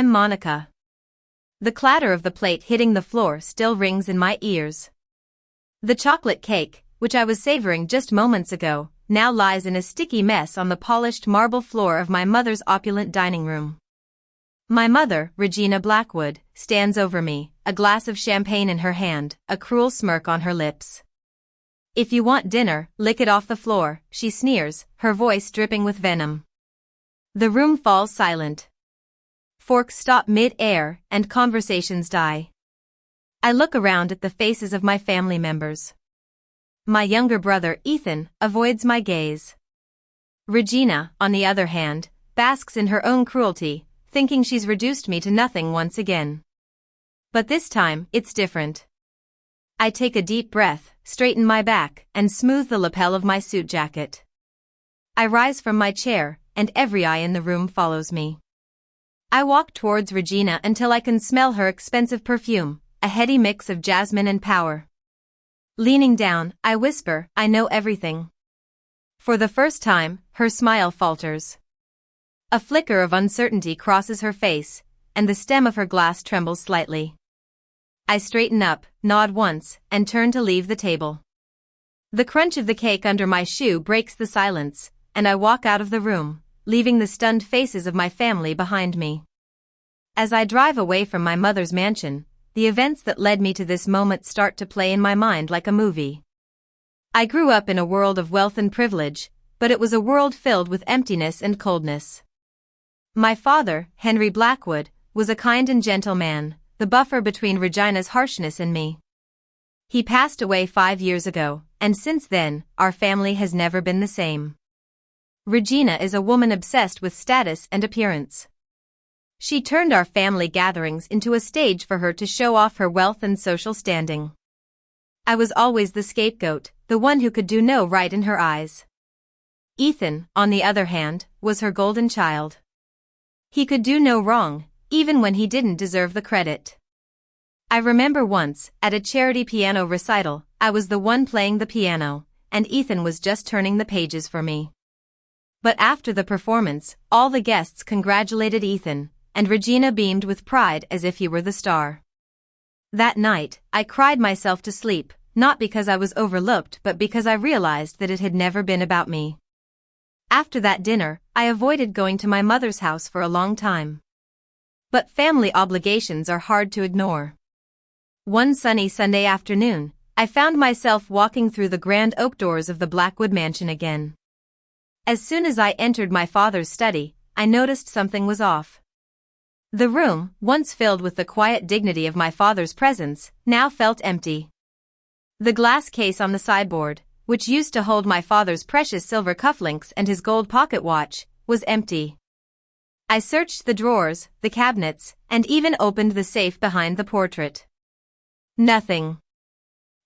I'm Monica. The clatter of the plate hitting the floor still rings in my ears. The chocolate cake, which I was savoring just moments ago, now lies in a sticky mess on the polished marble floor of my mother's opulent dining room. My mother, Regina Blackwood, stands over me, a glass of champagne in her hand, a cruel smirk on her lips. "If you want dinner, lick it off the floor," she sneers, her voice dripping with venom. The room falls silent. Forks stop mid-air, and conversations die. I look around at the faces of my family members. My younger brother, Ethan, avoids my gaze. Regina, on the other hand, basks in her own cruelty, thinking she's reduced me to nothing once again. But this time, it's different. I take a deep breath, straighten my back, and smooth the lapel of my suit jacket. I rise from my chair, and every eye in the room follows me. I walk towards Regina until I can smell her expensive perfume, a heady mix of jasmine and power. Leaning down, I whisper, "I know everything." For the first time, her smile falters. A flicker of uncertainty crosses her face, and the stem of her glass trembles slightly. I straighten up, nod once, and turn to leave the table. The crunch of the cake under my shoe breaks the silence, and I walk out of the room, leaving the stunned faces of my family behind me. As I drive away from my mother's mansion, the events that led me to this moment start to play in my mind like a movie. I grew up in a world of wealth and privilege, but it was a world filled with emptiness and coldness. My father, Henry Blackwood, was a kind and gentle man, the buffer between Regina's harshness and me. He passed away 5 years ago, and since then, our family has never been the same. Regina is a woman obsessed with status and appearance. She turned our family gatherings into a stage for her to show off her wealth and social standing. I was always the scapegoat, the one who could do no right in her eyes. Ethan, on the other hand, was her golden child. He could do no wrong, even when he didn't deserve the credit. I remember once, at a charity piano recital, I was the one playing the piano, and Ethan was just turning the pages for me. But after the performance, all the guests congratulated Ethan, and Regina beamed with pride as if he were the star. That night, I cried myself to sleep, not because I was overlooked but because I realized that it had never been about me. After that dinner, I avoided going to my mother's house for a long time. But family obligations are hard to ignore. One sunny Sunday afternoon, I found myself walking through the grand oak doors of the Blackwood mansion again. As soon as I entered my father's study, I noticed something was off. The room, once filled with the quiet dignity of my father's presence, now felt empty. The glass case on the sideboard, which used to hold my father's precious silver cufflinks and his gold pocket watch, was empty. I searched the drawers, the cabinets, and even opened the safe behind the portrait. Nothing.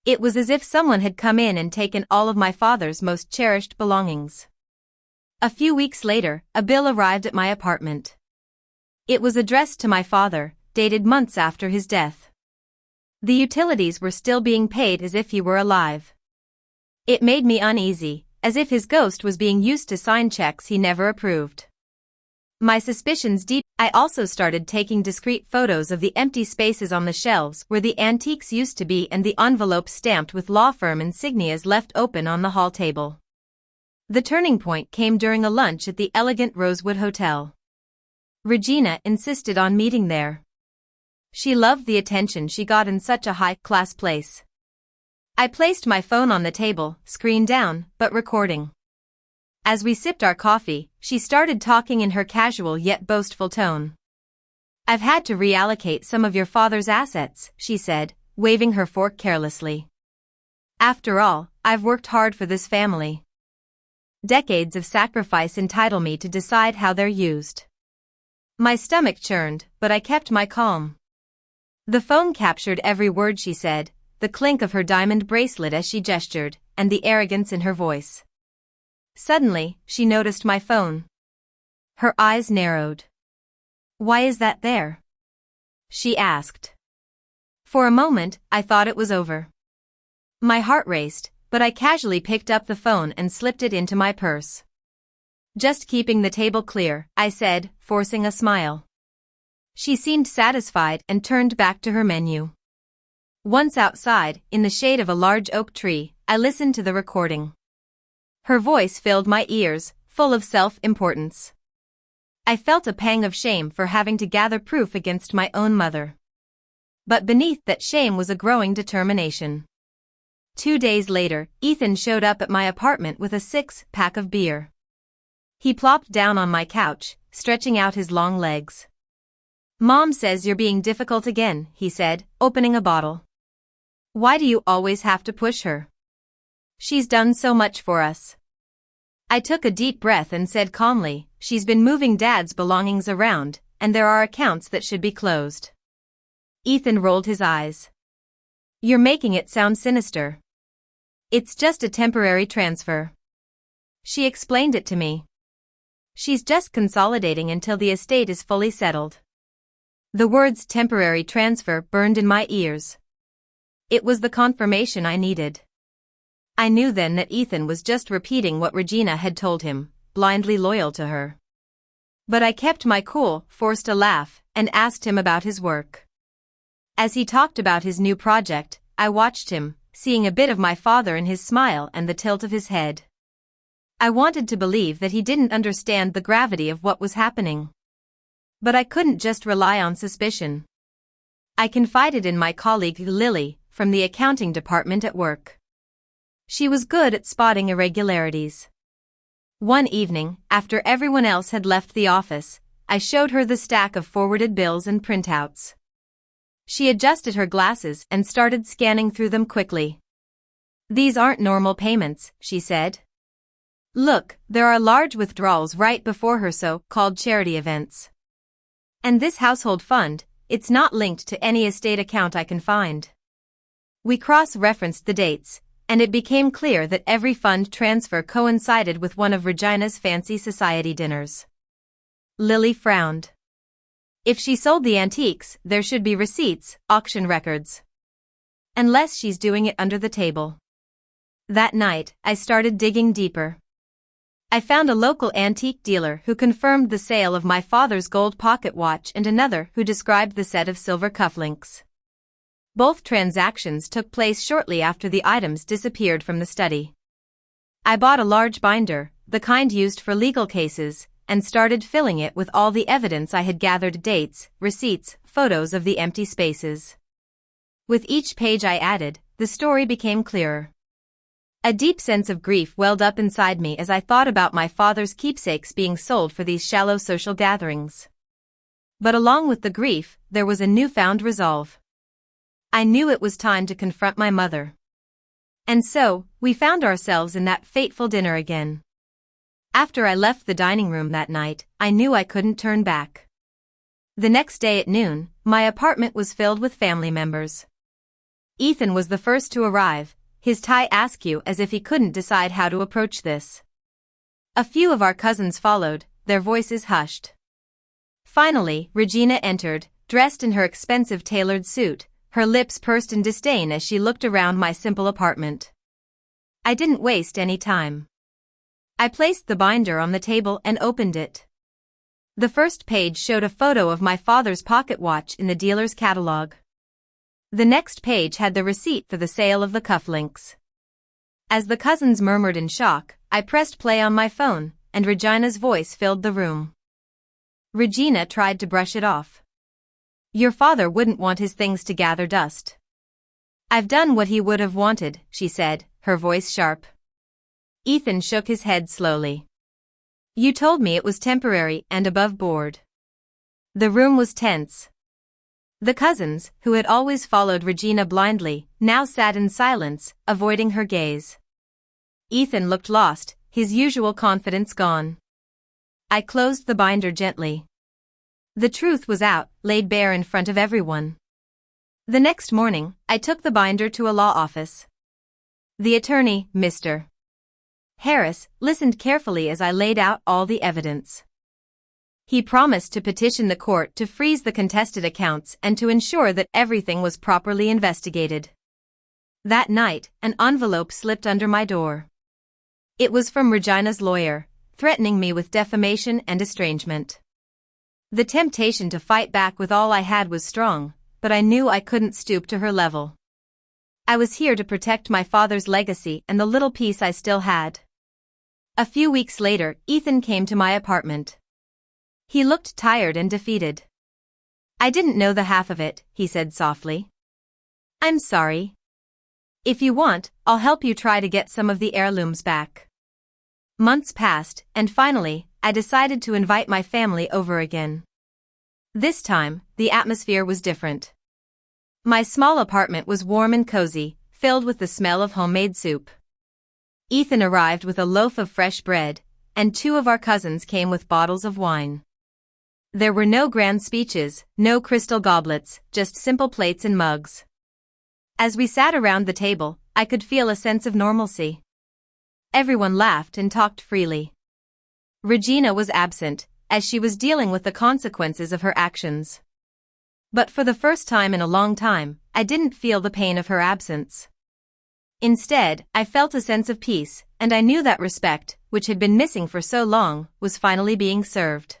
It was as if someone had come in and taken all of my father's most cherished belongings. A few weeks later, a bill arrived at my apartment. It was addressed to my father, dated months after his death. The utilities were still being paid as if he were alive. It made me uneasy, as if his ghost was being used to sign checks he never approved. My suspicions deep. I also started taking discreet photos of the empty spaces on the shelves where the antiques used to be and the envelopes stamped with law firm insignias left open on the hall table. The turning point came during a lunch at the elegant Rosewood Hotel. Regina insisted on meeting there. She loved the attention she got in such a high-class place. I placed my phone on the table, screen down, but recording. As we sipped our coffee, she started talking in her casual yet boastful tone. "I've had to reallocate some of your father's assets," she said, waving her fork carelessly. "After all, I've worked hard for this family. Decades of sacrifice entitle me to decide how they're used." My stomach churned, but I kept my calm. The phone captured every word she said, the clink of her diamond bracelet as she gestured, and the arrogance in her voice. Suddenly, she noticed my phone. Her eyes narrowed. "Why is that there?" she asked. For a moment, I thought it was over. My heart raced, but I casually picked up the phone and slipped it into my purse. "Just keeping the table clear," I said, forcing a smile. She seemed satisfied and turned back to her menu. Once outside, in the shade of a large oak tree, I listened to the recording. Her voice filled my ears, full of self-importance. I felt a pang of shame for having to gather proof against my own mother. But beneath that shame was a growing determination. 2 days later, Ethan showed up at my apartment with a 6-pack of beer. He plopped down on my couch, stretching out his long legs. "Mom says you're being difficult again," he said, opening a bottle. "Why do you always have to push her? She's done so much for us." I took a deep breath and said calmly, "She's been moving Dad's belongings around, and there are accounts that should be closed." Ethan rolled his eyes. "You're making it sound sinister." "It's just a temporary transfer." She explained it to me. "She's just consolidating until the estate is fully settled." The words temporary transfer burned in my ears. It was the confirmation I needed. I knew then that Ethan was just repeating what Regina had told him, blindly loyal to her. But I kept my cool, forced a laugh, and asked him about his work. As he talked about his new project, I watched him, seeing a bit of my father in his smile and the tilt of his head. I wanted to believe that he didn't understand the gravity of what was happening. But I couldn't just rely on suspicion. I confided in my colleague Lily, from the accounting department at work. She was good at spotting irregularities. One evening, after everyone else had left the office, I showed her the stack of forwarded bills and printouts. She adjusted her glasses and started scanning through them quickly. "These aren't normal payments," she said. "Look, there are large withdrawals right before her so-called charity events. And this household fund, it's not linked to any estate account I can find." We cross-referenced the dates, and it became clear that every fund transfer coincided with one of Regina's fancy society dinners. Lily frowned. "If she sold the antiques, there should be receipts, auction records. Unless she's doing it under the table." That night, I started digging deeper. I found a local antique dealer who confirmed the sale of my father's gold pocket watch and another who described the set of silver cufflinks. Both transactions took place shortly after the items disappeared from the study. I bought a large binder, the kind used for legal cases, and started filling it with all the evidence I had gathered: dates, receipts, photos of the empty spaces. With each page I added, the story became clearer. A deep sense of grief welled up inside me as I thought about my father's keepsakes being sold for these shallow social gatherings. But along with the grief, there was a newfound resolve. I knew it was time to confront my mother. And so, we found ourselves in that fateful dinner again. After I left the dining room that night, I knew I couldn't turn back. The next day at noon, my apartment was filled with family members. Ethan was the first to arrive, his tie askew as if he couldn't decide how to approach this. A few of our cousins followed, their voices hushed. Finally, Regina entered, dressed in her expensive tailored suit, her lips pursed in disdain as she looked around my simple apartment. I didn't waste any time. I placed the binder on the table and opened it. The first page showed a photo of my father's pocket watch in the dealer's catalog. The next page had the receipt for the sale of the cufflinks. As the cousins murmured in shock, I pressed play on my phone, and Regina's voice filled the room. Regina tried to brush it off. "Your father wouldn't want his things to gather dust." "I've done what he would have wanted," she said, her voice sharp. Ethan shook his head slowly. "You told me it was temporary and above board." The room was tense. The cousins, who had always followed Regina blindly, now sat in silence, avoiding her gaze. Ethan looked lost, his usual confidence gone. I closed the binder gently. The truth was out, laid bare in front of everyone. The next morning, I took the binder to a law office. The attorney, Mr. Harris, listened carefully as I laid out all the evidence. He promised to petition the court to freeze the contested accounts and to ensure that everything was properly investigated. That night, an envelope slipped under my door. It was from Regina's lawyer, threatening me with defamation and estrangement. The temptation to fight back with all I had was strong, but I knew I couldn't stoop to her level. I was here to protect my father's legacy and the little peace I still had. A few weeks later, Ethan came to my apartment. He looked tired and defeated. "I didn't know the half of it," he said softly. "I'm sorry. If you want, I'll help you try to get some of the heirlooms back." Months passed, and finally, I decided to invite my family over again. This time, the atmosphere was different. My small apartment was warm and cozy, filled with the smell of homemade soup. Ethan arrived with a loaf of fresh bread, and 2 of our cousins came with bottles of wine. There were no grand speeches, no crystal goblets, just simple plates and mugs. As we sat around the table, I could feel a sense of normalcy. Everyone laughed and talked freely. Regina was absent, as she was dealing with the consequences of her actions. But for the first time in a long time, I didn't feel the pain of her absence. Instead, I felt a sense of peace, and I knew that respect, which had been missing for so long, was finally being served.